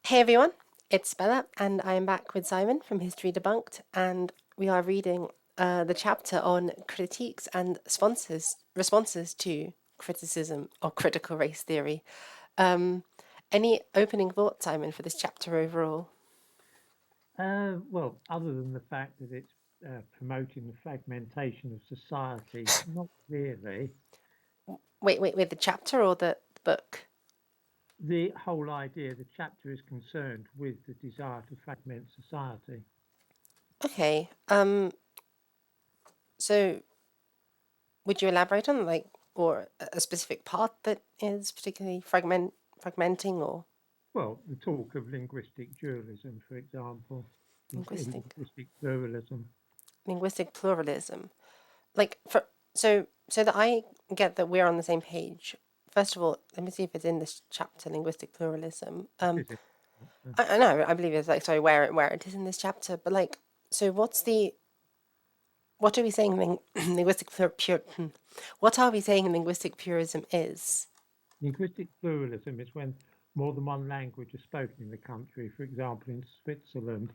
Hey everyone, it's Bella, and I'm back with Simon from History Debunked, and we are reading the chapter on critiques and responses to criticism or critical race theory. Um, any opening thoughts, Simon, for this chapter overall? Well, other than the fact that it's promoting the fragmentation of society, not really. Wait, the chapter or the book? The whole idea, the chapter is concerned with the desire to fragment society. Okay. So would you elaborate on or a specific part that is particularly fragmenting or Well, the talk of linguistic dualism, for example, linguistic linguistic pluralism. linguistic pluralism? Like for so that I get that we're on the same page. First of all, let me see if it's in this chapter, linguistic pluralism. Is it? I know, I believe it's like sorry where it is in this chapter, but like so what are we saying linguistic what are we saying linguistic purism is? Linguistic pluralism is when more than one language is spoken in the country. For example, in Switzerland,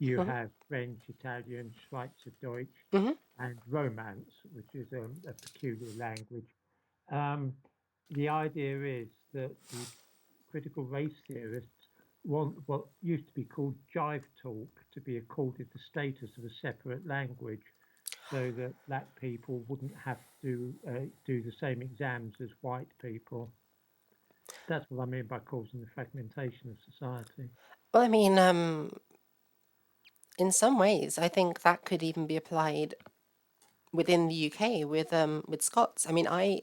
you Hmm. have French, Italian, Schweizerdeutsch, Hmm. and Romance, which is a peculiar language. Um, the idea is that the critical race theorists want what used to be called jive talk to be accorded the status of a separate language so that black people wouldn't have to do the same exams as white people. That's what I mean by causing the fragmentation of society. Well, I mean, in some ways, I think that could even be applied within the UK with Scots. I mean, I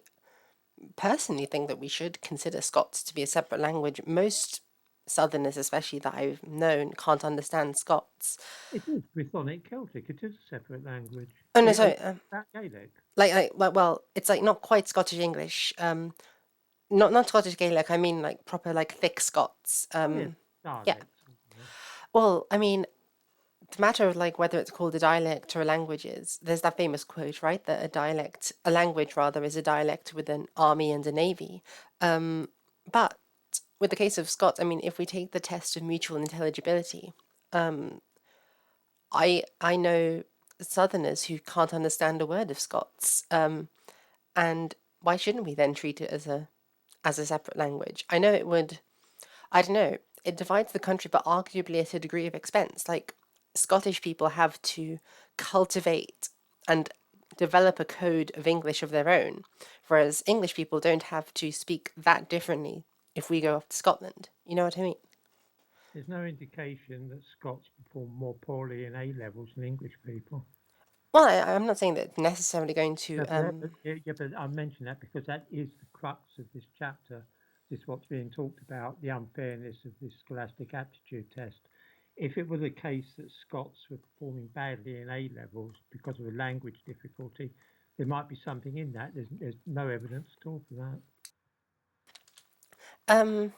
personally think that we should consider Scots to be a separate language. Most Southerners, especially that I've known, can't understand Scots. It is Brythonic Celtic. It is a separate language. Oh no, Are you sorry. about Gaelic? Well, it's like not quite Scottish English. Not Scottish Gaelic. I mean like proper like thick Scots. Yes, Yeah. dialects. Well, I mean the matter of like whether it's called a dialect or a language is there's that famous quote, right? That a language rather, is a dialect with an army and a navy. But with the case of Scots, I mean, if we take the test of mutual intelligibility, I know Southerners who can't understand a word of Scots, and why shouldn't we then treat it as a separate language? I know it would. I don't know. It divides the country, but arguably at a degree of expense. Like Scottish people have to cultivate and develop a code of English of their own, whereas English people don't have to speak that differently if we go off to Scotland. You know what I mean? There's no indication that Scots perform more poorly in A levels than English people. Well, I'm not saying that it's necessarily going to. Yeah, but I mention that because that is the crux of this chapter. This is what's being talked about, the unfairness of this scholastic aptitude test. If it were the case that Scots were performing badly in A levels because of a language difficulty, there might be something in that. There's no evidence at all for that. Um,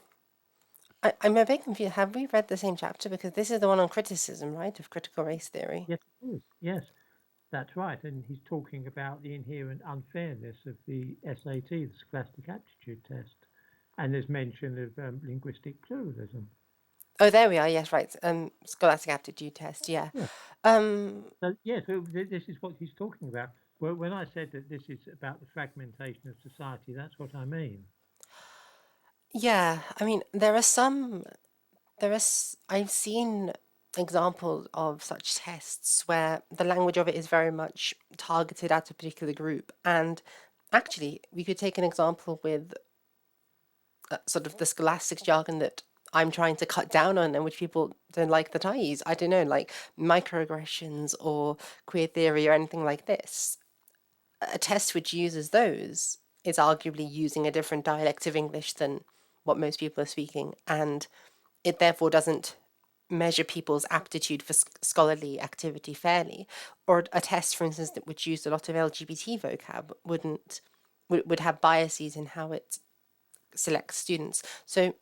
I'm a bit confused. Have we read the same chapter? Because this is the one on criticism, right, of critical race theory. Yes, it is. Yes, that's right. And he's talking about the inherent unfairness of the SAT, the Scholastic Aptitude Test. And there's mention of linguistic pluralism. Oh, there we are. Yes, right. Scholastic aptitude test. Yeah. Yeah. Um, This is what he's talking about. Well, when I said that this is about the fragmentation of society, that's what I mean. yeah. I mean, I've seen examples of such tests where the language of it is very much targeted at a particular group. And actually, we could take an example with sort of the scholastic jargon that I'm trying to cut down on and which people don't like that I use. I don't know, like microaggressions or queer theory or anything like this. A test which uses those is arguably using a different dialect of English than what most people are speaking, and it therefore doesn't measure people's aptitude for scholarly activity fairly. Or a test, for instance, that which used a lot of LGBT vocab would have biases in how it selects students. So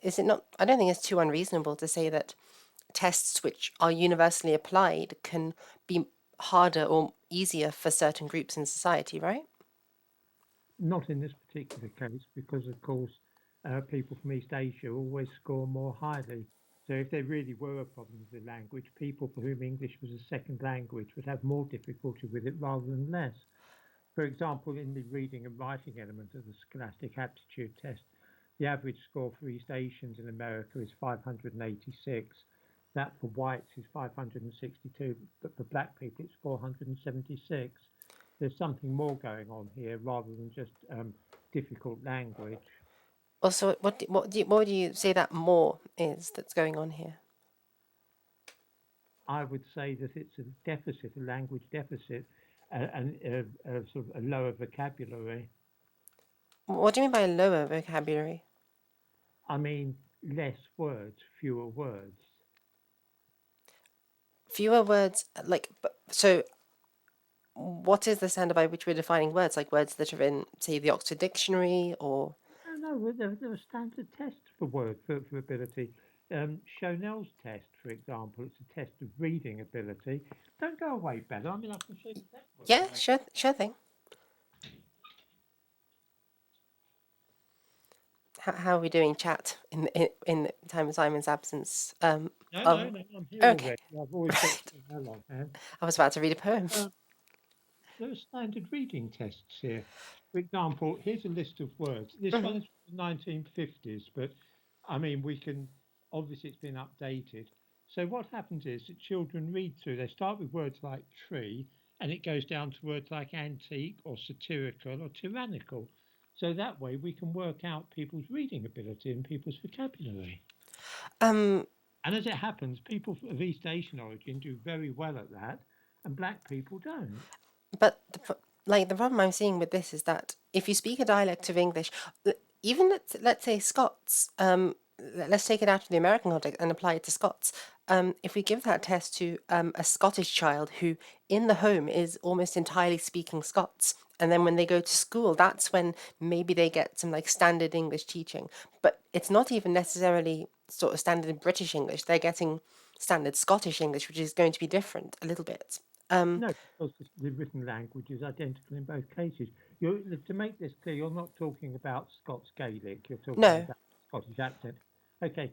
is it not? I don't think it's too unreasonable to say that tests which are universally applied can be harder or easier for certain groups in society, right? Not in this particular case, because of course people from East Asia always score more highly. So if there really were a problem with the language, people for whom English was a second language would have more difficulty with it rather than less. For example, in the reading and writing element of the Scholastic Aptitude Test, the average score for East Asians in America is 586. That for whites is 562, but for black people it's 476. There's something more going on here rather than just difficult language. Also, what do you say that more is that's going on here? I would say that it's a deficit, a language deficit, and sort of a lower vocabulary. What do you mean by lower vocabulary? I mean, less words, fewer words. Fewer words, like, so what is the standard by which we're defining words? Like words that are in, say, the Oxford Dictionary or. No, no, there are standard tests for word for ability. Chanel's test, for example, it's a test of reading ability. Don't go away, Bella. I mean, I can show you that one. Yeah, sure, sure thing. How are we doing, chat, in time of Simon's absence? No, no, Oh, no, I'm here okay. already. I've always got to know long hand. I was about to read a poem. Um, there are standard reading tests here. For example, here's a list of words. This one Hmm. is from the 1950s, but I mean, we can obviously it's been updated. So what happens is that children read through. They start with words like tree, and it goes down to words like antique or satirical or tyrannical. So that way we can work out people's reading ability and people's vocabulary. Um, And as it happens, people of East Asian origin do very well at that, and black people don't. but like the problem I'm seeing with this is that if you speak a dialect of English, even let's say Scots, let's take it out of the American context and apply it to Scots. If we give that test to a Scottish child who in the home is almost entirely speaking Scots, and then when they go to school, that's when maybe they get some like standard English teaching. But it's not even necessarily sort of standard British English. They're getting standard Scottish English, which is going to be different a little bit. No, because the written language is identical in both cases. To make this clear, you're not talking about Scots Gaelic, you're talking No, about Scottish accent. Okay,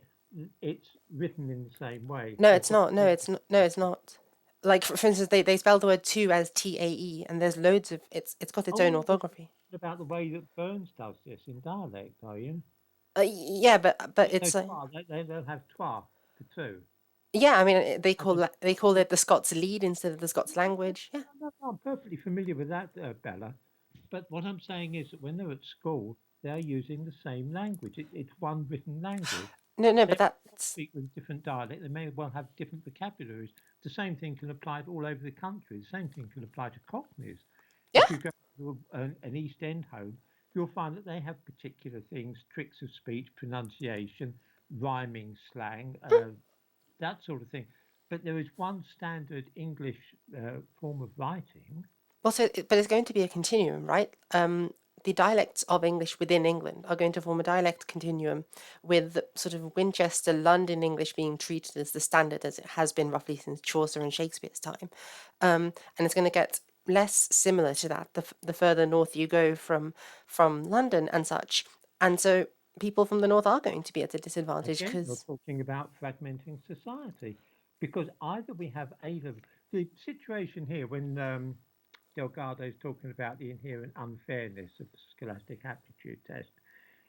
it's written in the same way. no, They've it's got not. No, it's not. No, it's not. Like for instance, they spell the word two as TAE, and there's loads of it's got its own oh, you're orthography. talking about the way that Burns does this in dialect, are you? Yeah, but No, it's twa, they'll have twa for two. yeah. I mean, I just, they call it the Scots lead instead of the Scots language. Yeah. I'm perfectly familiar with that, Bella. But what I'm saying is that when they're at school, they're using the same language. It's one written language. No, no, They but that's speak with different dialect. They may well have different vocabularies. The same thing can apply to all over the country. The same thing can apply to Cockneys. yeah. If you go to an East End home, you'll find that they have particular things, tricks of speech, pronunciation, rhyming slang, that sort of thing. But there is one standard English form of writing. Well, so but it's going to be a continuum, right? The dialects of English within England are going to form a dialect continuum with sort of Winchester, London English being treated as the standard as it has been roughly since Chaucer and Shakespeare's time. And it's going to get less similar to that the further north you go from London and such. And so people from the north are going to be at a disadvantage Again, you're because talking about fragmenting society because either we have a level. The situation here, when Delgado is talking about the inherent unfairness of the scholastic aptitude test,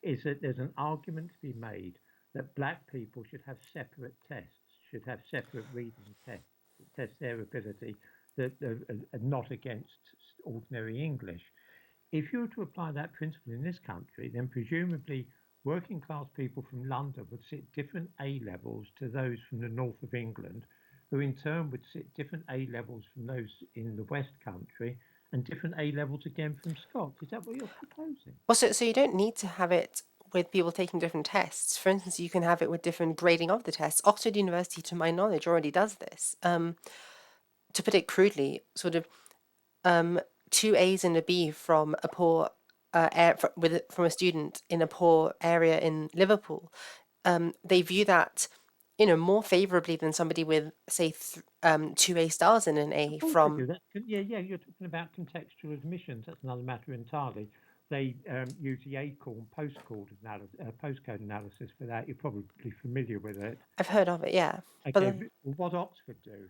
is that there's an argument to be made that black people should have separate tests, should have separate reading tests that test their ability that are not against ordinary English. If you were to apply that principle in this country, then presumably working class people from London would sit different A levels to those from the north of England, who in turn would sit different A levels from those in the West Country, and different A levels again from Scots. Is that what you're proposing? well, so you don't need to have it with people taking different tests. For instance, you can have it with different grading of the tests. Oxford University, to my knowledge, already does this. To put it crudely, sort of two A's and a B from a poor from a student in a poor area in Liverpool, they view that more favorably than somebody with say two A stars and an Of A course they from. do. Yeah, yeah. You're talking about contextual admissions. That's another matter entirely. they use the acorn postcode analysis for that. You're probably familiar with it. I've heard of it, yeah. But Okay, well, what Oxford do,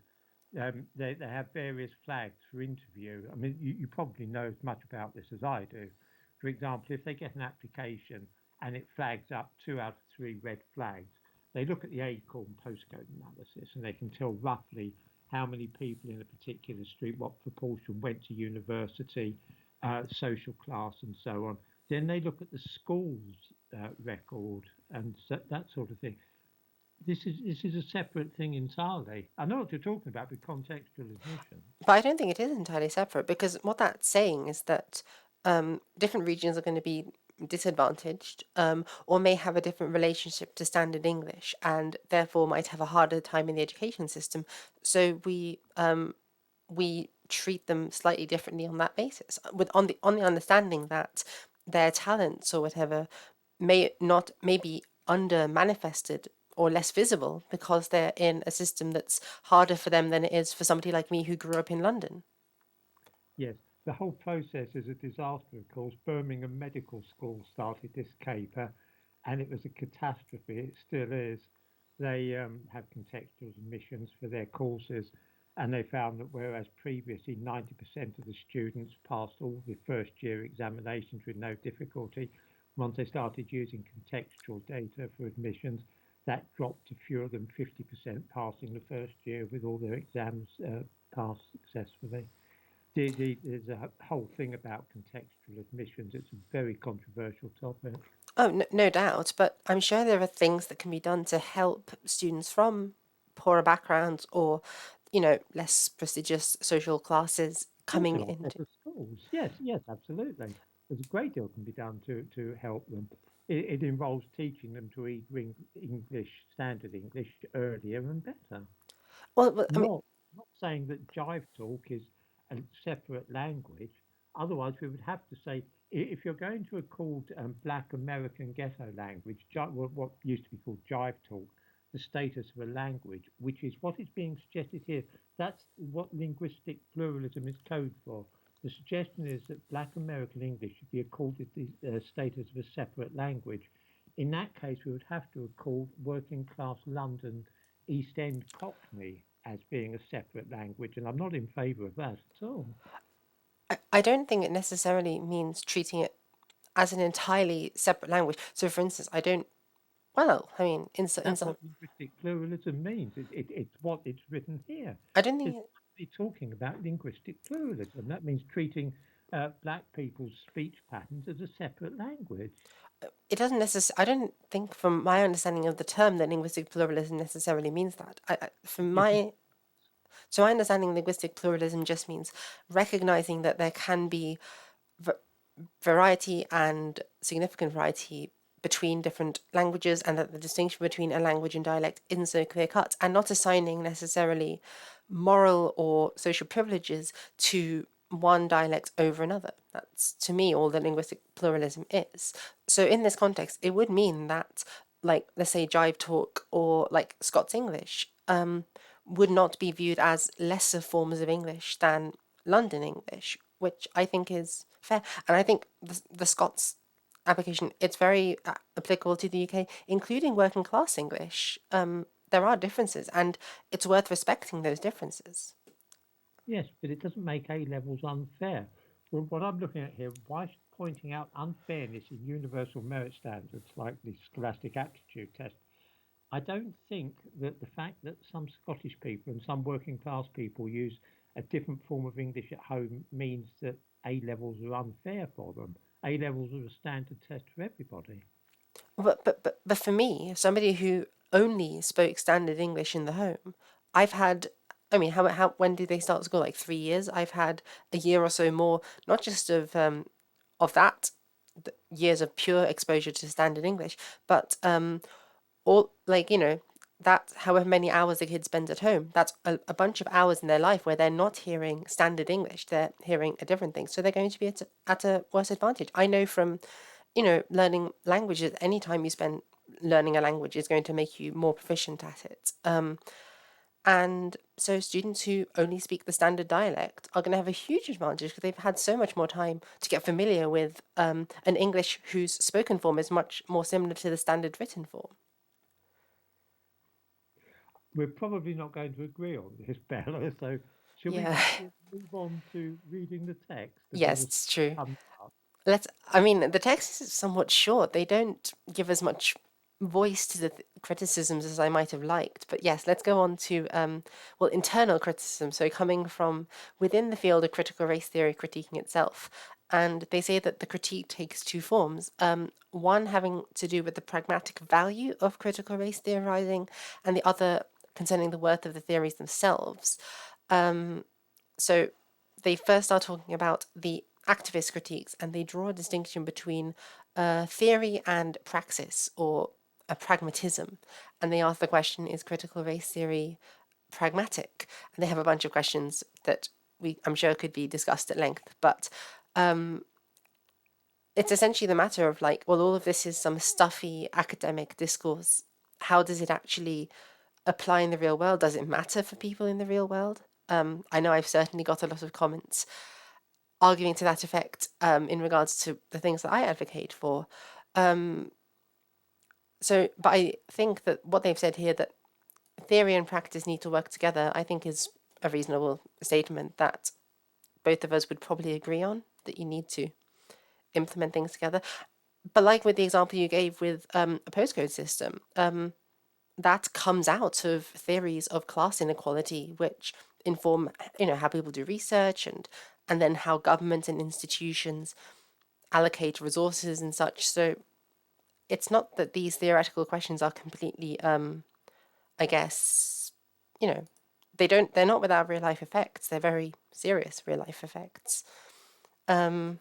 they have various flags for interview. I mean, you probably know as much about this as I do. For example, if they get an application and it flags up 2 out of 3 red flags, they look at the Acorn postcode analysis and they can tell roughly how many people in a particular street, what proportion went to university, social class, and so on. Then they look at the school's record and that sort of thing. This is a separate thing entirely. I know what you're talking about with contextual admission. I don't think it is entirely separate because what that's saying is that different regions are going to be disadvantaged or may have a different relationship to standard English and therefore might have a harder time in the education system. So we treat them slightly differently on that basis, with on the understanding that their talents or whatever may be under manifested or less visible because they're in a system that's harder for them than it is for somebody like me who grew up in London. Yes, the whole process is a disaster, of course. Birmingham Medical School started this caper, and it was a catastrophe. It still is. They have contextual admissions for their courses, and they found that whereas previously 90% of the students passed all the first year examinations with no difficulty, once they started using contextual data for admissions, that dropped to fewer than 50% passing the first year with all their exams passed successfully. There's a whole thing about contextual admissions. It's a very controversial topic. Oh, no doubt, but I'm sure there are things that can be done to help students from poorer backgrounds or, less prestigious social classes Of course, coming there are into. better schools. Yes, yes, absolutely. There's a great deal can be done to help them. It involves teaching them to read English, standard English, earlier and better. I mean, Not not saying that Jive Talk is a separate language. Otherwise, we would have to say if you're going to a called Black American Ghetto language, what used to be called Jive Talk, the status of a language, which is what is being suggested here. That's what linguistic pluralism is code for. The suggestion is that Black American English should be accorded the status of a separate language. In that case, we would have to have called working class London East End Cockney as being a separate language, and I'm not in favour of that at all. I don't think it necessarily means treating it as an entirely separate language. So, for instance, I don't. Well, I mean, in That's some, what linguistic pluralism means. It's what it's written here. I don't It's think actually talking about linguistic pluralism. That means treating black people's speech patterns as a separate language. it doesn't necessarily. I don't think, from my understanding of the term, that linguistic pluralism necessarily means that. From Yes, my So my understanding, linguistic pluralism just means recognizing that there can be variety and significant variety between different languages, and that the distinction between a language and dialect isn't so clear cut, and not assigning necessarily moral or social privileges to one dialect over another. That's, to me, all that linguistic pluralism is. So in this context, it would mean that, like, let's say Jive Talk or like Scots English, would not be viewed as lesser forms of English than London English, which I think is fair. And I think the Scots application, it's very applicable to the UK, including working class English. There are differences, and it's worth respecting those differences. yes, but it doesn't make A levels unfair. Well, what I'm looking at here, why pointing out unfairness in universal merit standards like the Scholastic Aptitude Test? I don't think that the fact that some Scottish people and some working class people use a different form of English at home means that A levels are unfair for them. A levels are a standard test for everybody. But for me, somebody who only spoke standard English in the home, I've had. I mean, how when did they start school? Like 3 years. I've had a year or so more, not just of that years of pure exposure to standard English, but all, like, that however many hours the kid spends at home, that's a bunch of hours in their life where they're not hearing standard English, they're hearing a different thing, so they're going to be at a worse advantage. I know from learning languages, any time you spend learning a language is going to make you more proficient at it. And so students who only speak the standard dialect are going to have a huge advantage because they've had so much more time to get familiar with an English whose spoken form is much more similar to the standard written form. We're probably not going to agree on this, Bella. So, Yeah. shall we move on to reading the text and then Yes, we'll it's true. come up? I mean, the text is somewhat short. They don't give as much voice to the criticisms as I might have liked. But yes, let's go on to, well, internal criticism. So coming from within the field of critical race theory, critiquing itself. And they say that the critique takes two forms. One having to do with the pragmatic value of critical race theorizing, and the other concerning the worth of the theories themselves. So they first are talking about the activist critiques, and they draw a distinction between theory and praxis, or a pragmatism. And they ask the question, is critical race theory pragmatic? And they have a bunch of questions that I'm sure could be discussed at length, but it's essentially the matter of like, well, all of this is some stuffy academic discourse. How does it actually apply in the real world? Does it matter for people in the real world? I know I've certainly got a lot of comments arguing to that effect in regards to the things that I advocate for. But I think that what they've said here, that theory and practice need to work together, I think is a reasonable statement that both of us would probably agree on, that you need to implement things together. But like with the example you gave with a postcode system, that comes out of theories of class inequality, which inform, how people do research, and then how government and institutions allocate resources and such. So it's not that these theoretical questions are completely, I guess, you know, they're not without real life effects. They're very serious real life effects. And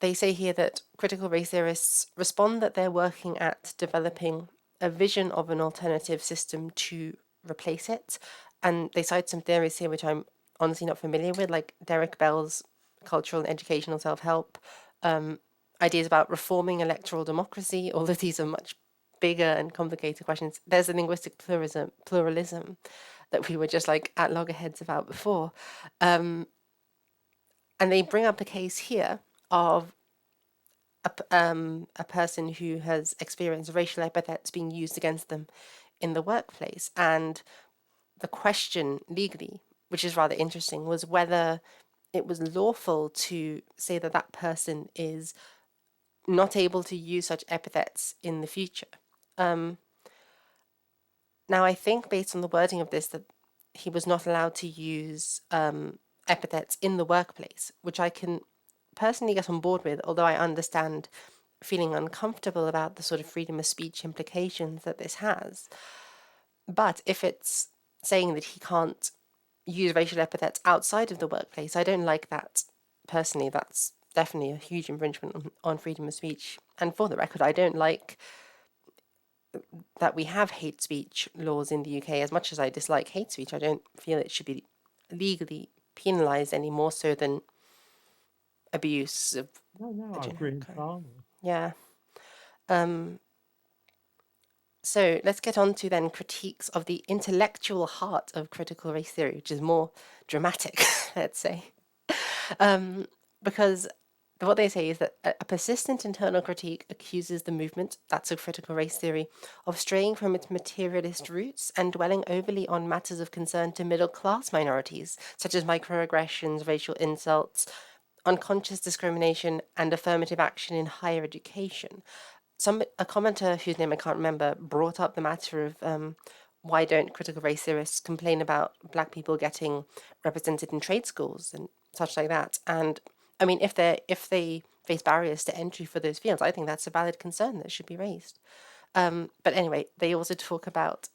they say here that critical race theorists respond that they're working at developing a vision of an alternative system to replace it. And they cite some theories here which I'm honestly not familiar with, like Derek Bell's cultural and educational self help, ideas about reforming electoral democracy. All of these are much bigger and complicated questions. There's a linguistic pluralism that we were just like at loggerheads about before. And they bring up a case here of a person who has experienced racial epithets being used against them in the workplace. And the question legally, which is rather interesting, was whether it was lawful to say that that person is not able to use such epithets in the future. Now, I think based on the wording of this, that he was not allowed to use epithets in the workplace, which I can personally get on board with, although I understand feeling uncomfortable about the sort of freedom of speech implications that this has. But if it's saying that he can't use racial epithets outside of the workplace, I don't like that personally. That's definitely a huge infringement on freedom of speech. And for the record, I don't like that we have hate speech laws in the UK. As much as I dislike hate speech, I don't feel it should be legally penalised any more so than abuse of No, a I generic agree kind. entirely. Yeah. So let's get on to then critiques of the intellectual heart of critical race theory, which is more dramatic, let's say. Because what they say is that a persistent internal critique accuses the movement, that's of critical race theory, of straying from its materialist roots and dwelling overly on matters of concern to middle class minorities, such as microaggressions, racial insults, unconscious discrimination, and affirmative action in higher education. A commenter whose name I can't remember brought up the matter of why don't critical race theorists complain about black people getting represented in trade schools and such like that. And I mean, if they face barriers to entry for those fields, I think that's a valid concern that should be raised. But anyway, they also talk about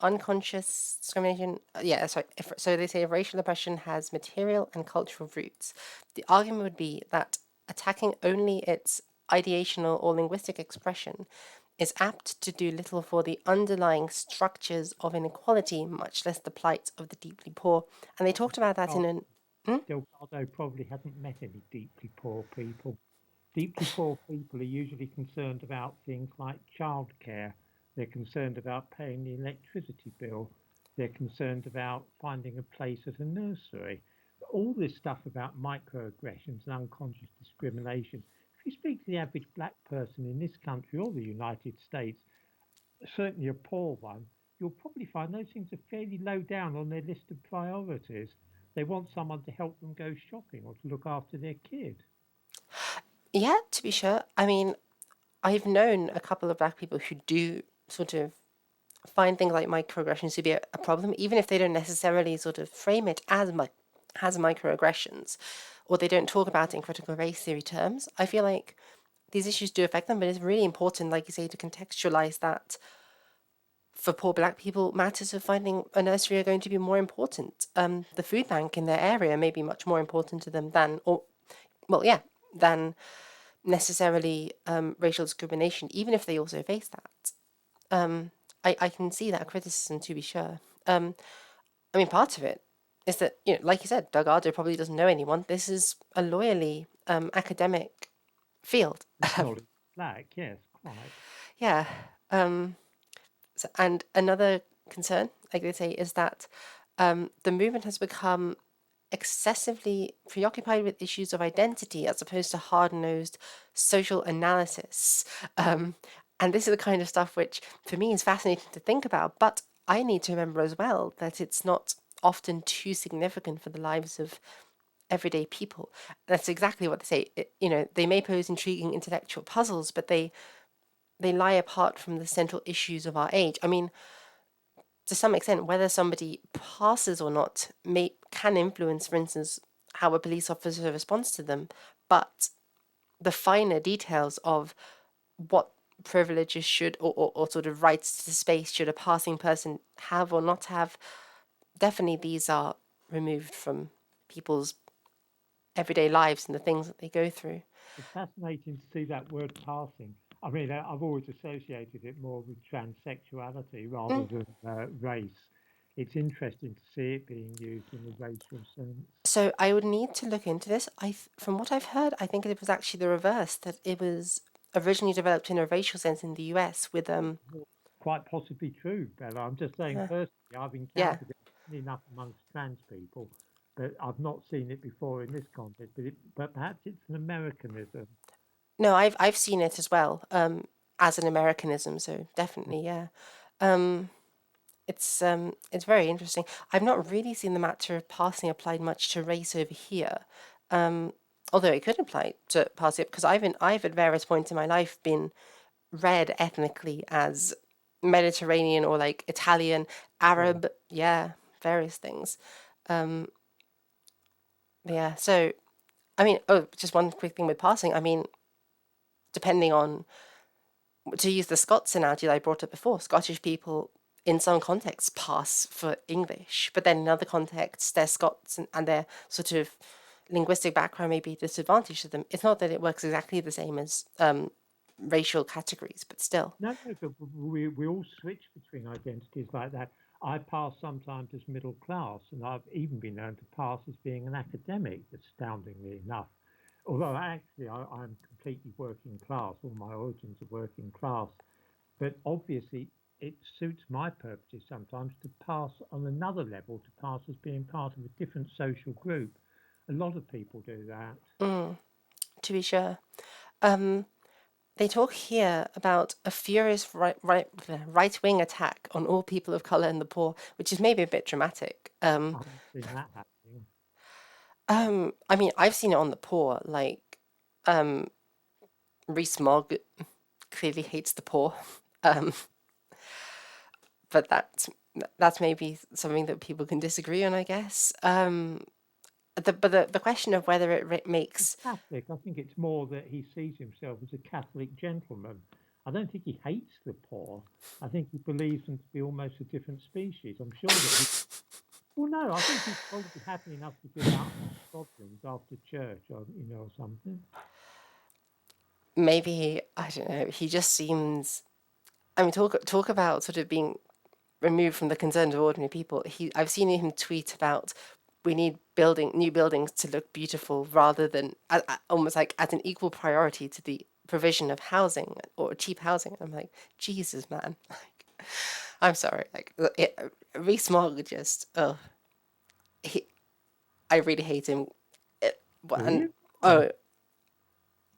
unconscious discrimination. Yeah, sorry. So they say if racial oppression has material and cultural roots, the argument would be that attacking only its ideational or linguistic expression is apt to do little for the underlying structures of inequality, much less the plight of the deeply poor. And they talked about that in an. Delgado probably hasn't met any deeply poor people. Deeply poor people are usually concerned about things like childcare They're concerned about paying the electricity bill. They're concerned about finding a place at a nursery. All this stuff about microaggressions and unconscious discrimination. If you speak to the average black person in this country or the United States, certainly a poor one, you'll probably find those things are fairly low down on their list of priorities. They want someone to help them go shopping or to look after their kid. Yeah, to be sure. I mean, I've known a couple of black people who do sort of find things like microaggressions to be a problem, even if they don't necessarily sort of frame it as microaggressions, or they don't talk about it in critical race theory terms. I feel like these issues do affect them, but it's really important, like you say, to contextualize that for poor black people, matters of finding a nursery are going to be more important. The food bank in their area may be much more important to them than, or well, yeah, than necessarily racial discrimination, even if they also face that. I can see that criticism to be sure. I mean, part of it is that, like you said, Doug Ardo probably doesn't know anyone. This is a lawyerly academic field. Knowledge lack, yes, quite. Yeah. And another concern, like they say, is that the movement has become excessively preoccupied with issues of identity as opposed to hard-nosed social analysis. And this is the kind of stuff which, for me, is fascinating to think about. But I need to remember as well that it's not often too significant for the lives of everyday people. That's exactly what they say. They may pose intriguing intellectual puzzles, but they lie apart from the central issues of our age. I mean, to some extent, whether somebody passes or not can influence, for instance, how a police officer responds to them. But the finer details of what privileges should or sort of rights to space should a passing person have or not have, definitely these are removed from people's everyday lives and the things that they go through. It's fascinating to see that word passing. I mean, I've always associated it more with transsexuality rather Mm. than race. It's interesting to see it being used in a racial sense. So I would need to look into this. From what I've heard, I think it was actually the reverse, that it was originally developed in a racial sense in the US with Well, quite possibly true, Bella. I'm just saying uh, personally, I've yeah. encountered it enough amongst trans people, but I've not seen it before in this context. But perhaps it's an Americanism. No, I've seen it as well, as an Americanism, so definitely, yeah. Um, it's very interesting. I've not really seen the matter of passing applied much to race over here. Although it could apply to passing because I've at various points in my life been read ethnically as Mediterranean or like Italian, Sure. Arab, yeah, various things. Yeah, so I mean, oh, just one quick thing with passing. I mean, depending on, to use the Scots analogy that I brought up before, Scottish people in some contexts pass for English, but then in other contexts they're Scots and their sort of linguistic background may be a disadvantage to them. It's not that it works exactly the same as racial categories, but still. No, no, but we all switch between identities like that. I pass sometimes as middle class, and I've even been known to pass as being an academic, astoundingly enough. Although actually I'm completely working class, all my origins are working class. But obviously, it suits my purposes sometimes to pass on another level, to pass as being part of a different social group. A lot of people do that. To be sure. Um, they talk here about a furious right wing attack on all people of color and the poor, which is maybe a bit dramatic. I haven't seen that happening. I mean, I've seen it on the poor. Like, Rees-Mogg clearly hates the poor, um, but that's maybe something that people can disagree on, I guess. But the question of whether it He's makes Catholic. I think it's more that he sees himself as a Catholic gentleman. I don't think he hates the poor. I think he believes them to be almost a different species. I'm sure that he. Well, no, I think he's probably happy enough to give out problems after church, or something. maybe I don't know. He just seems. I mean, talk about sort of being removed from the concerns of ordinary people. I've seen him tweet about we need building new buildings to look beautiful rather than almost like as an equal priority to the provision of housing or cheap housing. I'm like, Jesus, man. Like, I'm sorry. Like, Rees-Mogg just, oh, he, I really hate him. Do And you? Why? oh,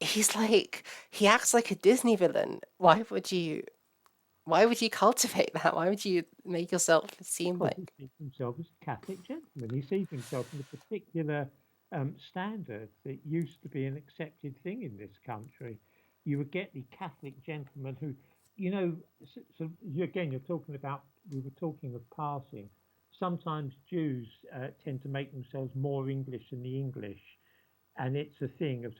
he's like, he acts like a Disney villain. Why would you cultivate that? Why would you make yourself seem Because he like, sees himself as a Catholic gentleman. He sees himself in a particular standard that used to be an accepted thing in this country. You would get the Catholic gentleman who, again, you're talking about, we were talking of passing. Sometimes Jews tend to make themselves more English than the English, and it's a thing of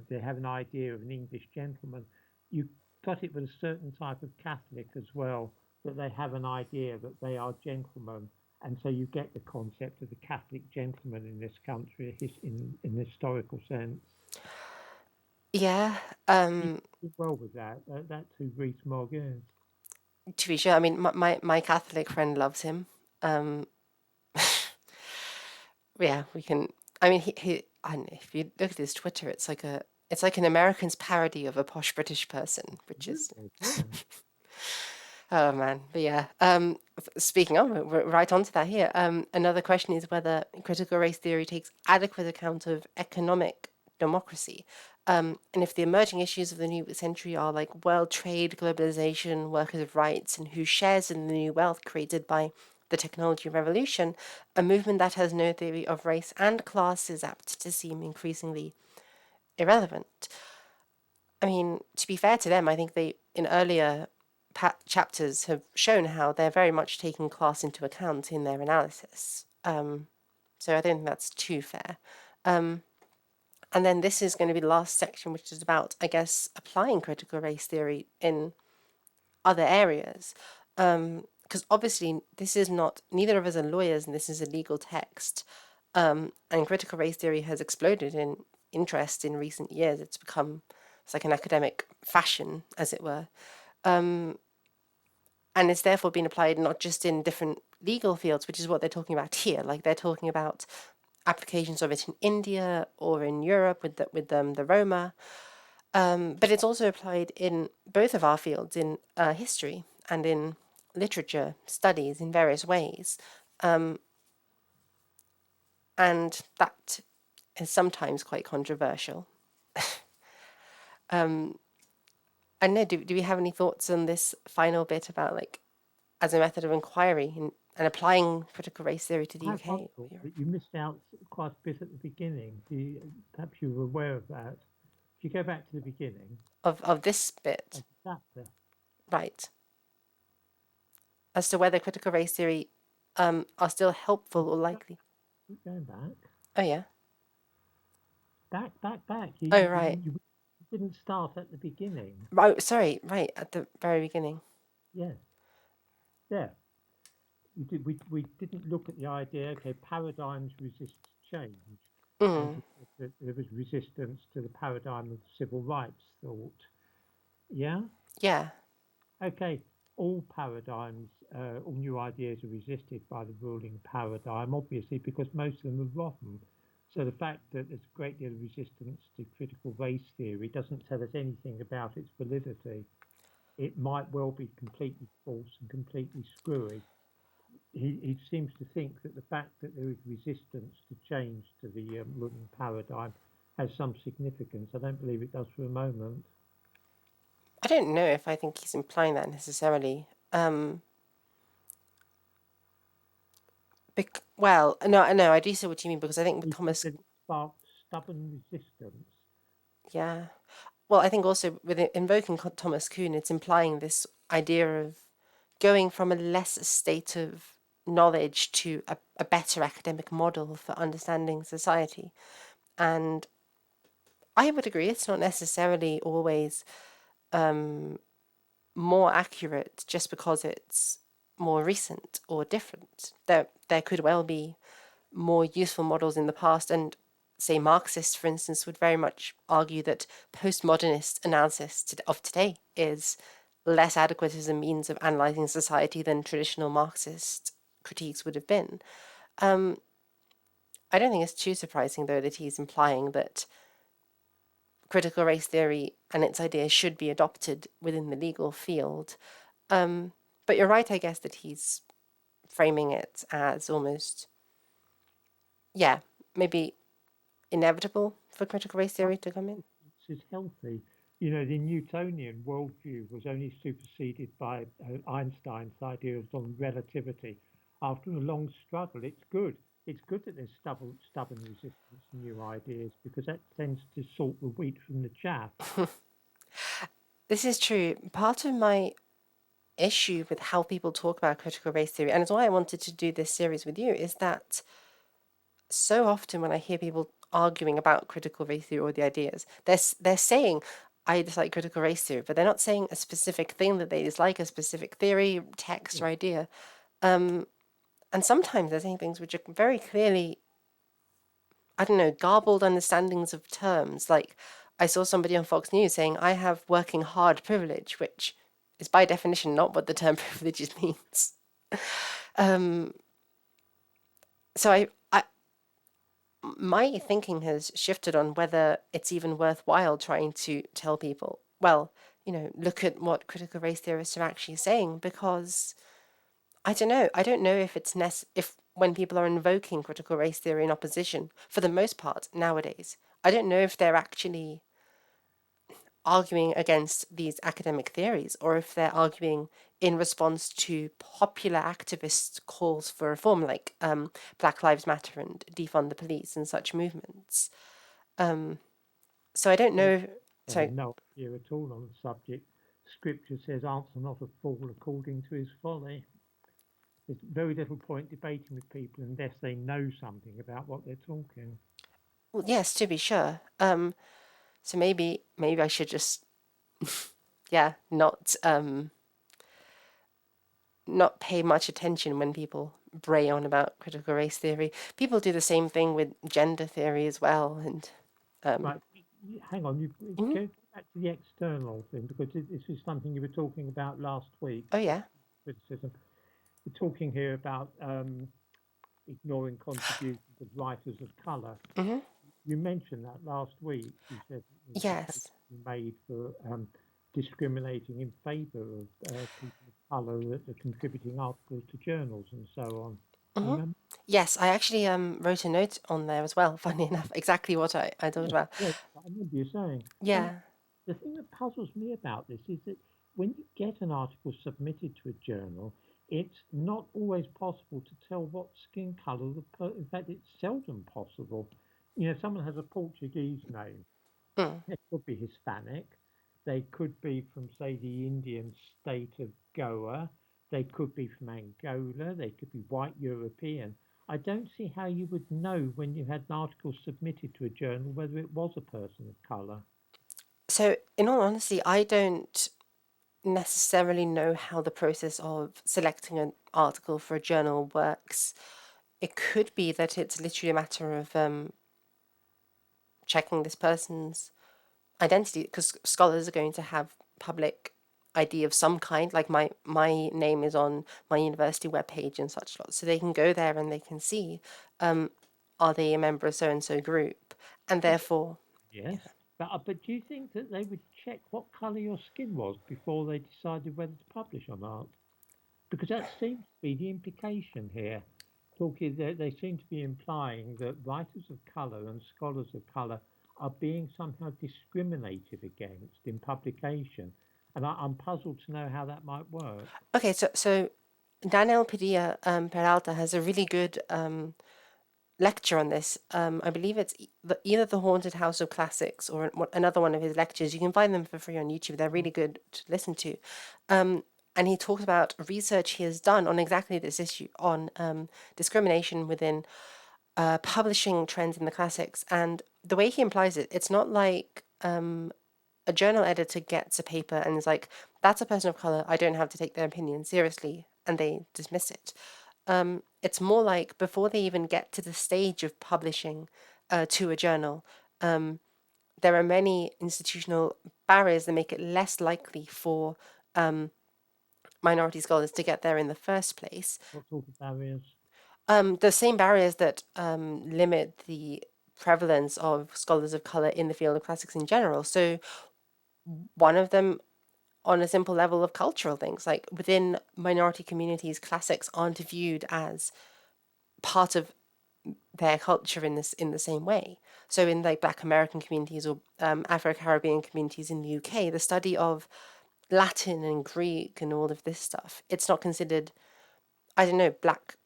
they have an idea of an English gentleman. You got it with a certain type of Catholic as well, that they have an idea that they are gentlemen, and so you get the concept of the Catholic gentleman in this country in the historical sense. yeah, You um, do well with that. That's who Rees-Mogg is. to be sure. I mean, my Catholic friend loves him. Um, yeah, we can. I mean, and if you look at his Twitter, it's like an American's parody of a posh British person, which is, Absolutely, yeah. oh man. But yeah, speaking of, we're right onto that here. Another question is whether critical race theory takes adequate account of economic democracy. And if the emerging issues of the new century are like world trade, globalization, workers' rights, and who shares in the new wealth created by the technology revolution, a movement that has no theory of race and class is apt to seem increasingly irrelevant. I mean, to be fair to them, I think they, in earlier chapters, have shown how they're very much taking class into account in their analysis. So I don't think that's too fair. And then this is going to be the last section, which is about, I guess, applying critical race theory in other areas. Because obviously, this is not, neither of us are lawyers, and this is a legal text. And critical race theory has exploded in interest in recent years. It's like an academic fashion, as it were. And it's therefore been applied not just in different legal fields, which is what they're talking about here. Like they're talking about applications of it in India or in Europe with the Roma, but it's also applied in both of our fields, in history and in literature studies in various ways. And that is sometimes quite controversial. I don't know, do we have any thoughts on this final bit about like as a method of inquiry and applying critical race theory to the I have one UK or thought Europe? that you missed out quite a bit at the beginning. Perhaps you were aware of that. If you go back to the beginning Of this bit, of the chapter, right? As to whether critical race theory are still helpful or go- likely. keep going back, Oh yeah. back. Oh right. You didn't start at the beginning. Oh sorry. Right at the very beginning. Yes, there. We didn't look at the idea. Okay, paradigms resist change, and Mm, we said that there was resistance to the paradigm of civil rights thought. Yeah. yeah. Okay, all paradigms, all new ideas are resisted by the ruling paradigm, obviously, because most of them are rotten. So the fact that there's a great deal of resistance to critical race theory doesn't tell us anything about its validity. It might well be completely false and completely screwy. He seems to think that the fact that there is resistance to change to the ruling paradigm has some significance. I don't believe it does for a moment. I don't know if I think he's implying that necessarily. Well, no, I do see what you mean because I think with He said Thomas, that it sparked stubborn resistance. yeah. Well, I think also with invoking Thomas Kuhn, it's implying this idea of going from a less state of knowledge to a better academic model for understanding society. And I would agree, it's not necessarily always more accurate just because it's more recent or different. There could well be more useful models in the past, and say Marxists, for instance, would very much argue that postmodernist analysis of today is less adequate as a means of analyzing society than traditional Marxist critiques would have been. I don't think it's too surprising, though, that he's implying that critical race theory and its ideas should be adopted within the legal field. But you're right, I guess, that he's framing it as almost, yeah, maybe inevitable for critical race Well, theory to come in. this is healthy. You know, the Newtonian worldview was only superseded by Einstein's ideas on relativity. After a long struggle, it's good. It's good that there's stubborn resistance to new ideas because that tends to sort the wheat from the chaff. This is true. Part of my issue with how people talk about critical race theory, and it's why I wanted to do this series with you, is that so often when I hear people arguing about critical race theory or the ideas, they're saying, I dislike critical race theory, but they're not saying a specific thing that they dislike, a specific theory, text, Yeah, or idea. And sometimes they're saying things which are very clearly, I don't know, garbled understandings of terms. Like I saw somebody on Fox News saying, I have working hard privilege, which is by definition not what the term privileges means. So my thinking has shifted on whether it's even worthwhile trying to tell people, well, look at what critical race theorists are actually saying, because I don't know. I don't know if if when people are invoking critical race theory in opposition, for the most part nowadays, I don't know if they're actually arguing against these academic theories or if they're arguing in response to popular activist calls for reform, like Black Lives Matter and defund the police and such movements. So I don't I know. I have So no idea at all on the subject. Scripture says, answer not a fool according to his folly. There's very little point debating with people unless they know something about what they're talking. well, yes, to be sure. So maybe I should just yeah not pay much attention when people bray on about critical race theory. People do the same thing with gender theory as well. And Right, hang on, you mhm. go back to the external thing because this is something you were talking about last week. Oh yeah. Criticism. We're talking here about ignoring contributions of writers of colour. Hmm. You mentioned that last week. You said there was a case Yes. to be made for discriminating in favour of people of colour that are contributing articles to journals and so on. Do you Hmm. remember? Yes, I actually wrote a note on there as well. Funny enough, exactly what I talked Yes, about. yes, I remember you saying. And Yeah. the thing that puzzles me about this is that when you get an article submitted to a journal, it's not always possible to tell what skin colour in fact, it's seldom possible. You know, someone has a Portuguese name. Mm. They could be Hispanic. They could be from, say, the Indian state of Goa. They could be from Angola. They could be white European. I don't see how you would know when you had an article submitted to a journal whether it was a person of colour. So, in all honesty, I don't necessarily know how the process of selecting an article for a journal works. It could be that it's literally a matter of checking this person's identity, because scholars are going to have public ID of some kind. Like my name is on my university webpage and such lot, so they can go there and they can see, are they a member of so and so group, and But therefore, yes, but do you think that they would check what colour your skin was before they decided whether to publish or not? Because that seems to be the implication here. Talking, they seem to be implying that writers of colour and scholars of colour are being somehow discriminated against in publication, and I'm puzzled to know how that might work. okay, so Daniel Padilla Peralta has a really good lecture on this. I believe it's either the Haunted House of Classics or another one of his lectures. You can find them for free on YouTube. They're really good to listen to. And he talks about research he has done on exactly this issue on discrimination within publishing trends in the classics. And the way he implies it, it's not like a journal editor gets a paper and is like, that's a person of color. I don't have to take their opinion seriously. And they dismiss it. It's more like before they even get to the stage of publishing to a journal, there are many institutional barriers that make it less likely for minority scholars to get there in the first place. What sort of barriers? The same barriers that limit the prevalence of scholars of color in the field of classics in general. So one of them on a simple level of cultural things, like within minority communities, classics aren't viewed as part of their culture in the same way. So in like Black American communities or Afro Caribbean communities in the UK, the study of Latin and Greek and all of this stuff, it's not considered, I don't know,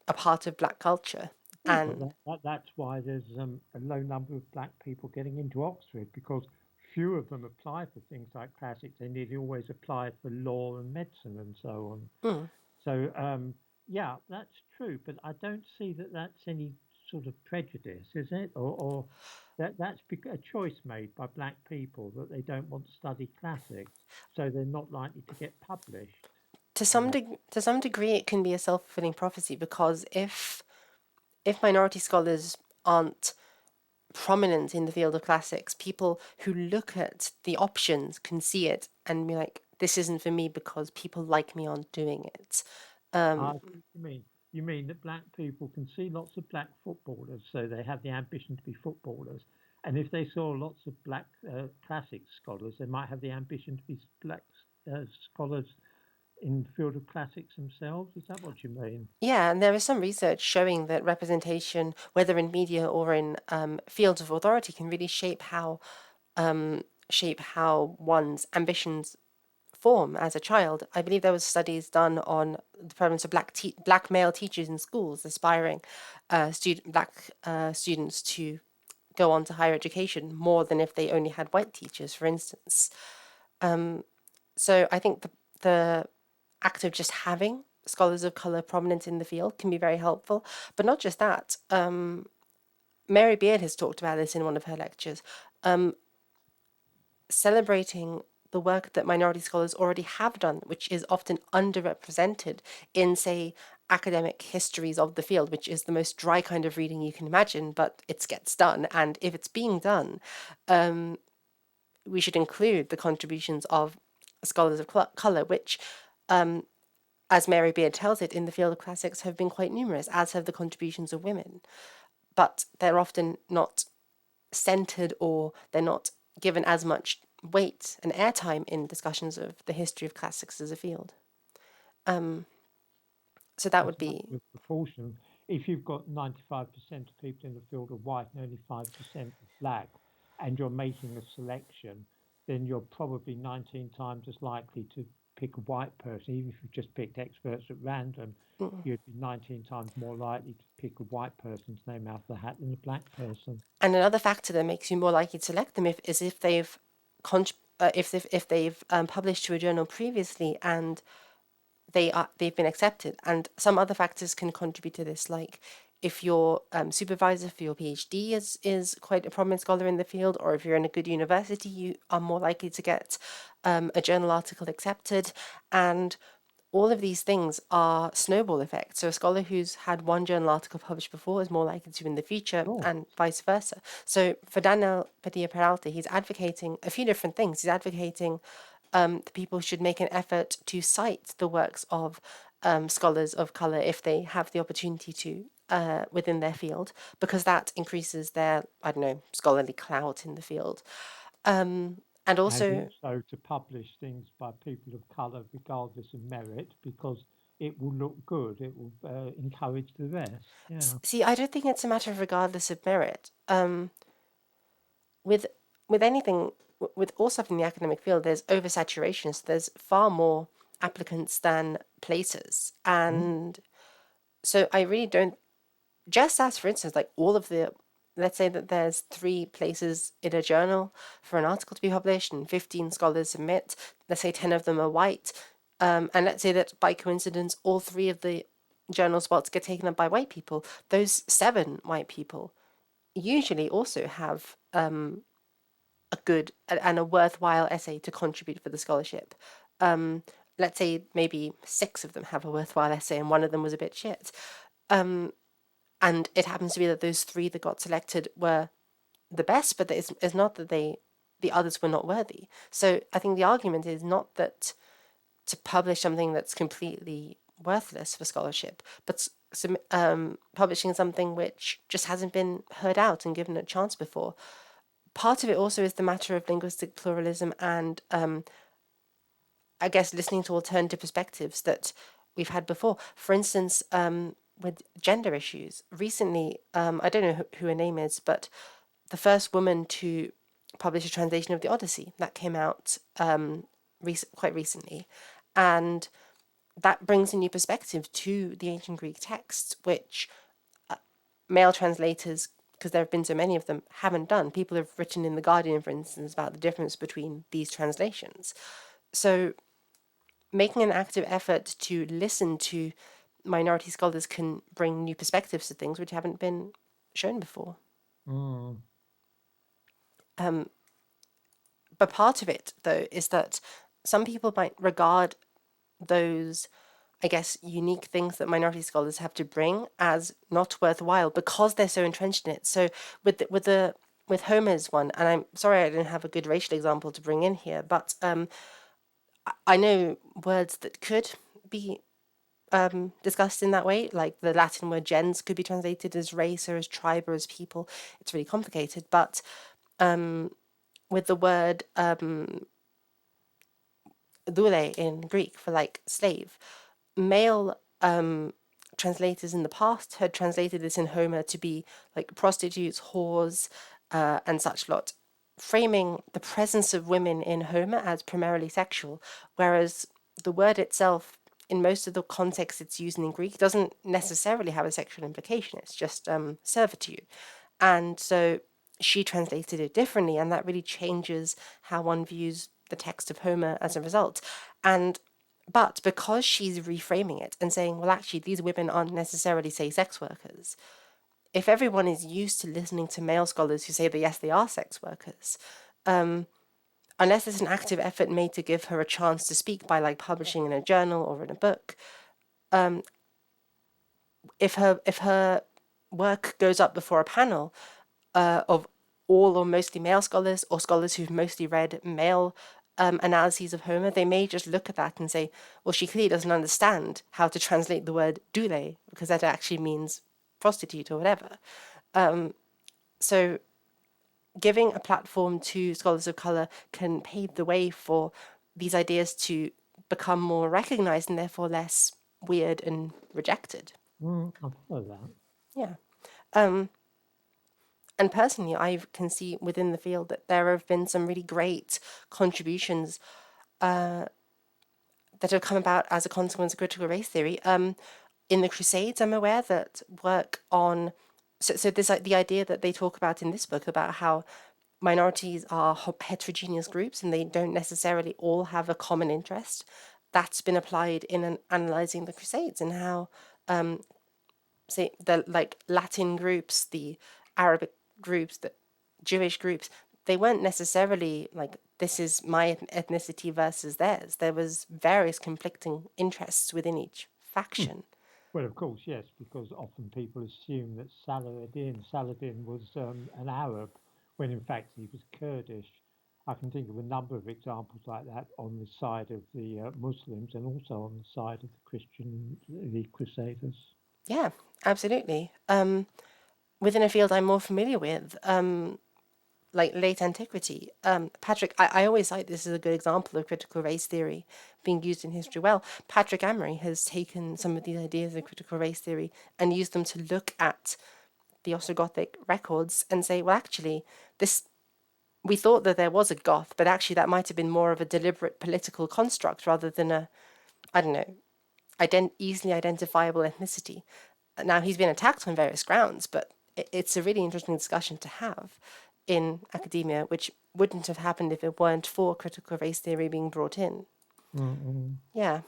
a part of Black culture. Oh, but And that's why there's a low number of black people getting into Oxford, because few of them apply for things like classics. They nearly always apply for law and medicine and so on. mm, So, yeah, that's true, but I don't see that that's any sort of prejudice, is it? Or that's a choice made by black people that they don't want to study classics, so they're not likely to get published. Uh, to some degree, it can be a self-fulfilling prophecy because if minority scholars aren't prominent in the field of classics, people who look at the options can see it and be like, this isn't for me because people like me on doing it. I see what you mean. You mean that black people can see lots of black footballers, so they have the ambition to be footballers. And if they saw lots of black classics scholars, they might have the ambition to be black scholars in the field of classics themselves. Is that what you mean? Yeah, and there is some research showing that representation, whether in media or in fields of authority, can really shape how one's ambitions form as a child. I believe there was studies done on the prevalence of black male teachers in schools, aspiring black students to go on to higher education more than if they only had white teachers, for instance. So I think the act of just having scholars of color prominent in the field can be very helpful. But not just that. Mary Beard has talked about this in one of her lectures. Celebrating the work that minority scholars already have done, which is often underrepresented in, say, academic histories of the field, which is the most dry kind of reading you can imagine, but it gets done. And if it's being done, we should include the contributions of scholars of color, which, as Mary Beard tells it, in the field of classics have been quite numerous, as have the contributions of women. But they're often not centered or they're not given as much weight and airtime in discussions of the history of classics as a field. So that As would a matter be, of proportion, if you've got 95% of people in the field are white and only 5% are black, and you're making a selection, then you're probably 19 times as likely to pick a white person. Even if you've just picked experts at random, you'd be 19 times more likely to pick a white person's name out of the hat than a black person. and another factor that makes you more likely to select them is if they've if they've published to a journal previously and they've been accepted. And some other factors can contribute to this, like if your supervisor for your PhD is quite a prominent scholar in the field, or if you're in a good university, you are more likely to get a journal article accepted. And all of these things are snowball effects. So a scholar who's had one journal article published before is more likely to in the future, Sure. and vice versa. So for Daniel Padilla Peralta, he's advocating a few different things. He's advocating that people should make an effort to cite the works of scholars of color if they have the opportunity to within their field, because that increases their, I don't know, scholarly clout in the field. And And also, also to publish things by people of colour regardless of merit, because it will look good. It will encourage the rest. Yeah. see, I don't think it's a matter of regardless of merit. With with anything, with all stuff in the academic field, there's oversaturation. So there's far more applicants than places, Mm. and so I really don't. Just as, for instance, like all of the, let's say that there's 3 places in a journal for an article to be published, and 15 scholars submit. Let's say 10 of them are white, and let's say that by coincidence, all 3 of the journal spots get taken up by white people. Those 7 white people usually also have a good and a worthwhile essay to contribute for the scholarship. Um, let's say maybe 6 of them have a worthwhile essay and one of them was a bit shit. And it happens to be that those 3 that got selected were the best, but it's not that the others were not worthy. So I think the argument is not that to publish something that's completely worthless for scholarship, but publishing something which just hasn't been heard out and given a chance before. Part of it also is the matter of linguistic pluralism and I guess listening to alternative perspectives that we've had before. For instance, with gender issues, recently, I don't know who her name is, but the first woman to publish a translation of the Odyssey that came out quite recently, and that brings a new perspective to the ancient Greek texts, which male translators, because there have been so many of them, haven't done. People have written in The Guardian, for instance, about the difference between these translations. So making an active effort to listen to minority scholars can bring new perspectives to things which haven't been shown before. Mm. But part of it, though, is that some people might regard those, I guess, unique things that minority scholars have to bring as not worthwhile because they're so entrenched in it. So with Homer's one, and I'm sorry I didn't have a good racial example to bring in here, but I know words that could be discussed in that way, like the Latin word gens could be translated as race or as tribe or as people. It's really complicated, but with the word doule in Greek for like slave, male translators in the past had translated this in Homer to be like prostitutes, whores, and such lot, framing the presence of women in Homer as primarily sexual, whereas the word itself, in most of the contexts it's used in Greek, doesn't necessarily have a sexual implication. It's just servitude. And so she translated it differently, and that really changes how one views the text of Homer as a result. And but because she's reframing it and saying, well, actually, these women aren't necessarily, say, sex workers, if everyone is used to listening to male scholars who say that, yes, they are sex workers, unless there's an active effort made to give her a chance to speak by like publishing in a journal or in a book, if her work goes up before a panel of all or mostly male scholars or scholars who've mostly read male analyses of Homer, they may just look at that and say, well, she clearly doesn't understand how to translate the word doule because that actually means prostitute or whatever. So giving a platform to scholars of color can pave the way for these ideas to become more recognized and therefore less weird and rejected. I follow that. Yeah. And personally, I can see within the field that there have been some really great contributions that have come about as a consequence of critical race theory. In the Crusades, I'm aware that work on so this like the idea that they talk about in this book about how minorities are heterogeneous groups and they don't necessarily all have a common interest. That's been applied in analyzing the Crusades and how say the like Latin groups, the Arabic groups, the Jewish groups, they weren't necessarily like this is my ethnicity versus theirs. There was various conflicting interests within each faction. Well, of course, yes, because often people assume that Saladin was an Arab, when in fact he was Kurdish. I can think of a number of examples like that on the side of the Muslims and also on the side of the Crusaders. Yeah, absolutely. Within a field I'm more familiar with, like late antiquity. Patrick, I always cite this as a good example of critical race theory being used in history well. Patrick Amory has taken some of these ideas of critical race theory and used them to look at the Ostrogothic records and say, well, actually, this we thought that there was a Goth, but actually that might have been more of a deliberate political construct rather than a, I don't know, easily identifiable ethnicity. Now, he's been attacked on various grounds, but it's a really interesting discussion to have in academia, which wouldn't have happened if it weren't for critical race theory being brought in. Mm-mm. Yeah.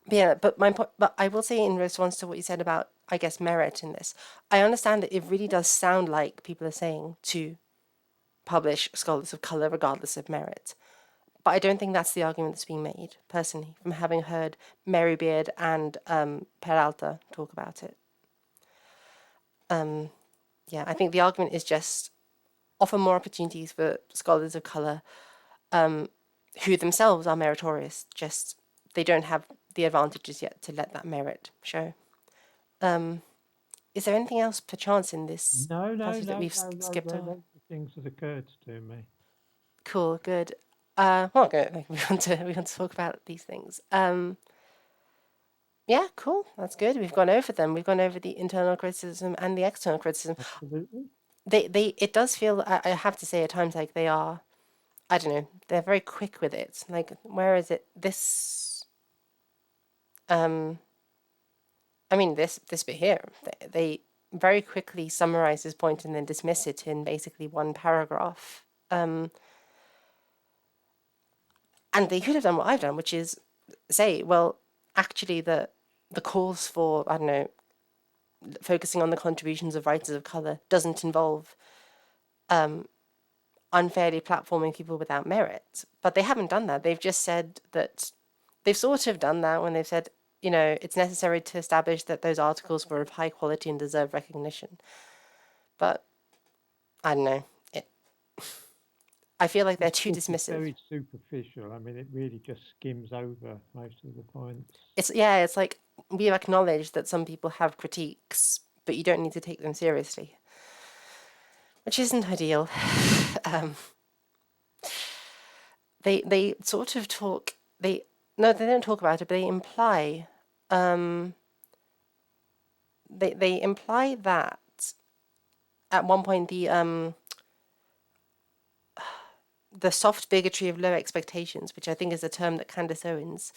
Yeah, but but I will say in response to what you said about, I guess, merit in this, I understand that it really does sound like people are saying to publish scholars of color regardless of merit. But I don't think that's the argument that's being made, personally, from having heard Marybeard and Peralta talk about it. Yeah, I think the argument is just offer more opportunities for scholars of color who themselves are meritorious, just they don't have the advantages yet to let that merit show. Is there anything else perchance in this No, no, passage that no, we've no, no, skipped no, over? those are things that occurred to me. Cool, good. Well, good. We want to talk about these things. Yeah, cool. That's good. We've gone over them. We've gone over the internal criticism and the external criticism. Absolutely. It does feel. I have to say, at times, like they are. I don't know. They're very quick with it. Like, where is it? This. Um. I mean, this bit here. They very quickly summarize this point and then dismiss it in basically one paragraph. And they could have done what I've done, which is say, well, actually, the calls for, I don't know, focusing on the contributions of writers of color doesn't involve unfairly platforming people without merit. But they haven't done that. They've just said that they've sort of done that when they've said, it's necessary to establish that those articles were of high quality and deserve recognition. But I don't know. I feel like they're This too book is dismissive. very superficial. I mean, it really just skims over most of the points. It's like we've acknowledged that some people have critiques, but you don't need to take them seriously, which isn't ideal. Um, they sort of talk. They no, they don't talk about it, but they imply. They imply that at one point the soft bigotry of low expectations, which I think is a term that Candace Owens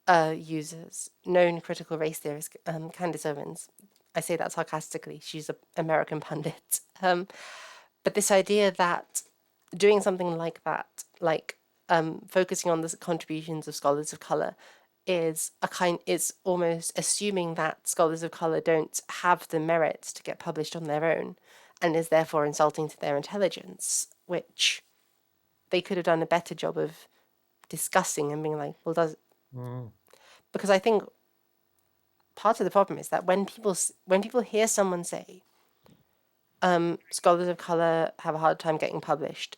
uses, known critical race theorist Candace Owens. I say that sarcastically. She's an American pundit. But this idea that doing something like that, like focusing on the contributions of scholars of color, is almost assuming that scholars of color don't have the merit to get published on their own, and is therefore insulting to their intelligence, which they could have done a better job of discussing and being like, well, does Mm. because I think part of the problem is that when people hear someone say scholars of color have a hard time getting published,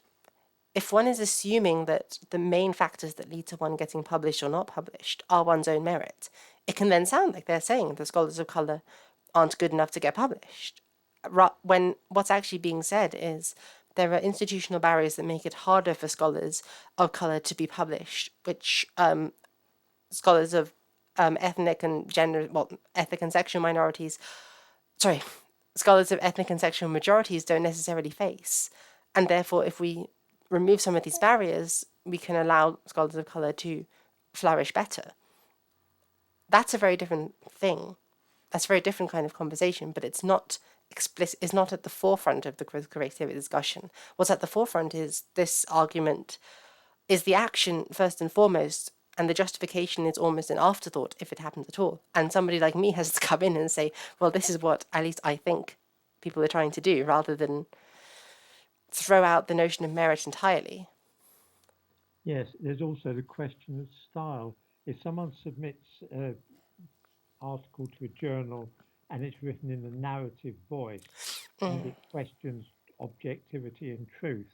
if one is assuming that the main factors that lead to one getting published or not published are one's own merit, it can then sound like they're saying the scholars of color aren't good enough to get published. When what's actually being said is there are institutional barriers that make it harder for scholars of color to be published, which scholars of ethnic and gender, well, ethnic and sexual minorities, sorry, scholars of ethnic and sexual majorities don't necessarily face. And therefore, if we remove some of these barriers, we can allow scholars of color to flourish better. That's a very different thing. That's a very different kind of conversation, but it's not explicit, is not at the forefront of the critical race theory discussion. What's at the forefront is this argument is the action first and foremost, and the justification is almost an afterthought if it happens at all. And somebody like me has to come in and say, well, this is what at least I think people are trying to do, rather than throw out the notion of merit entirely. Yes, there's also the question of style. If someone submits an article to a journal and it's written in a narrative voice and it questions objectivity and truth,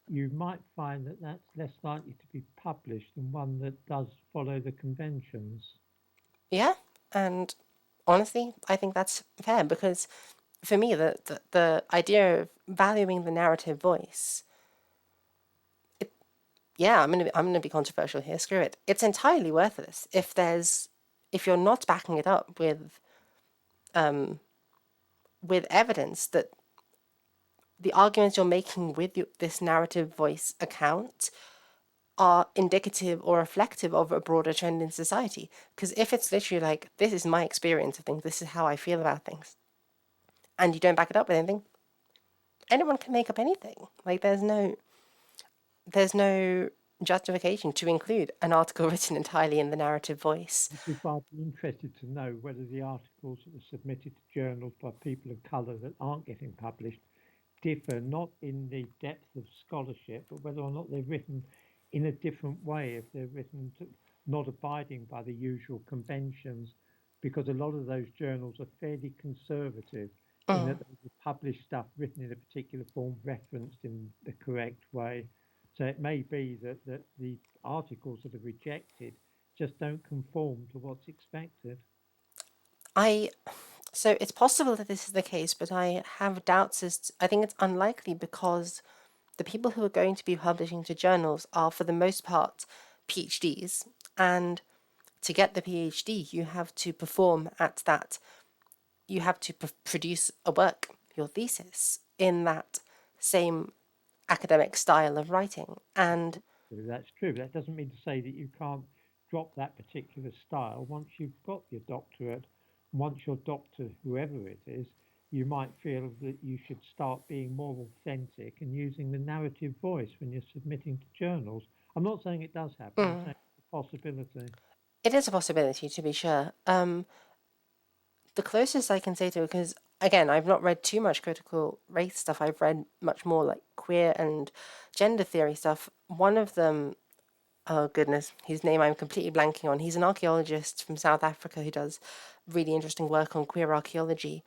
you might find that that's less likely to be published than one that does follow the conventions. Yeah, and honestly, I think that's fair because for me, the idea of valuing the narrative voice, yeah, I'm gonna be controversial here. Screw it. It's entirely worthless if you're not backing it up with evidence that the arguments you're making with this narrative voice account are indicative or reflective of a broader trend in society. Because if it's literally like, this is my experience of things, this is how I feel about things, and you don't back it up with anything, anyone can make up anything. Like there's no justification to include an article written entirely in the narrative voice. Which is why I'd be interested to know whether the articles that are submitted to journals by people of colour that aren't getting published differ not in the depth of scholarship, but whether or not they're written in a different way, if they're written to, not abiding by the usual conventions, because a lot of those journals are fairly conservative in that they will publish stuff written in a particular form, referenced in the correct way. So it may be that the articles that are rejected just don't conform to what's expected. I So it's possible that this is the case, but I have doubts I think it's unlikely because the people who are going to be publishing to journals are, for the most part, PhDs. And to get the PhD, you have to perform at that, you have to produce a work, your thesis, in that same academic style of writing. And That's true. That doesn't mean to say that you can't drop that particular style once you've got your doctorate. Once you're doctor, whoever it is, you might feel that you should start being more authentic and using the narrative voice when you're submitting to journals. I'm not saying it does happen. I'm saying it's a possibility. it is a possibility, to be sure. The closest I can say to it, because again, I've not read too much critical race stuff. I've read much more like queer and gender theory stuff. One of them, oh goodness, his name I'm completely blanking on. He's an archaeologist from South Africa who does really interesting work on queer archaeology.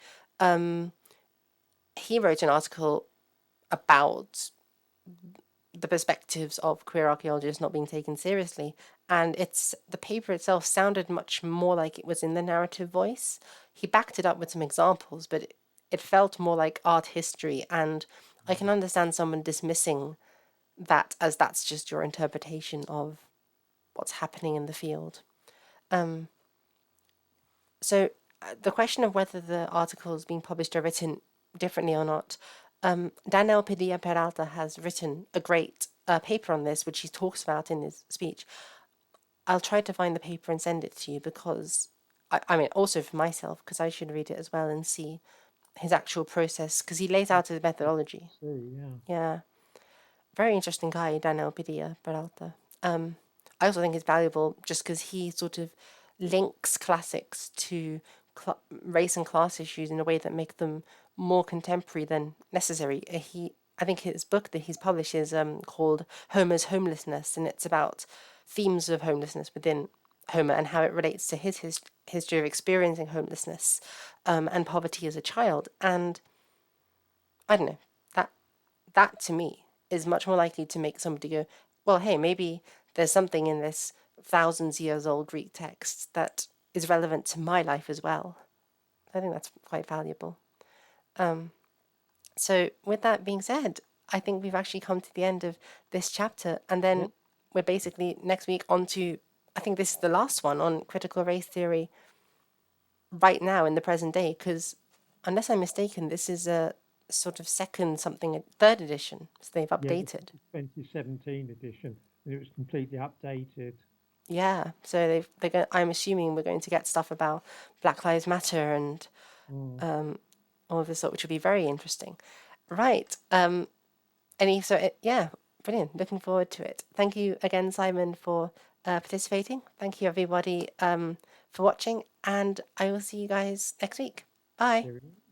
He wrote an article about the perspectives of queer archaeologists not being taken seriously, and it's the paper itself sounded much more like it was in the narrative voice. He backed it up with some examples, but it felt more like art history, and I can understand someone dismissing that as that's just your interpretation of what's happening in the field. Um, so the question of whether the articles being published are written differently or not, Daniel Padilla Peralta has written a great paper on this, which he talks about in his speech. I'll try to find the paper and send it to you because, I mean, also for myself, because I should read it as well and see his actual process, because he lays Yeah, out his I methodology. see. Yeah. Yeah, very interesting guy, Daniel Padilla Peralta. I also think it's valuable just because he sort of links classics to race and class issues in a way that make them more contemporary than necessary. I think his book that he's published is called Homer's Homelessness, and it's about themes of homelessness within Homer and how it relates to his history of experiencing homelessness and poverty as a child. And I don't know, that that to me is much more likely to make somebody go, well, hey, maybe there's something in this thousands years old Greek text that is relevant to my life as well. I think that's quite valuable. So, with that being said, I think we've actually come to the end of this chapter, and Yeah. then we're basically next week on to, I think this is the last one on critical race theory right now in the present day, because unless I'm mistaken, this is a sort of second something, third edition, so they've Yeah. This updated. is the 2017 edition, and it was completely updated. Yeah, so they're going. I'm assuming we're going to get stuff about Black Lives Matter and Mm. all of this sort, which will be very interesting. Right. Yeah, brilliant. Looking forward to it. Thank you again, Simon, for participating. Thank you, everybody, for watching, and I will see you guys next week. Bye. There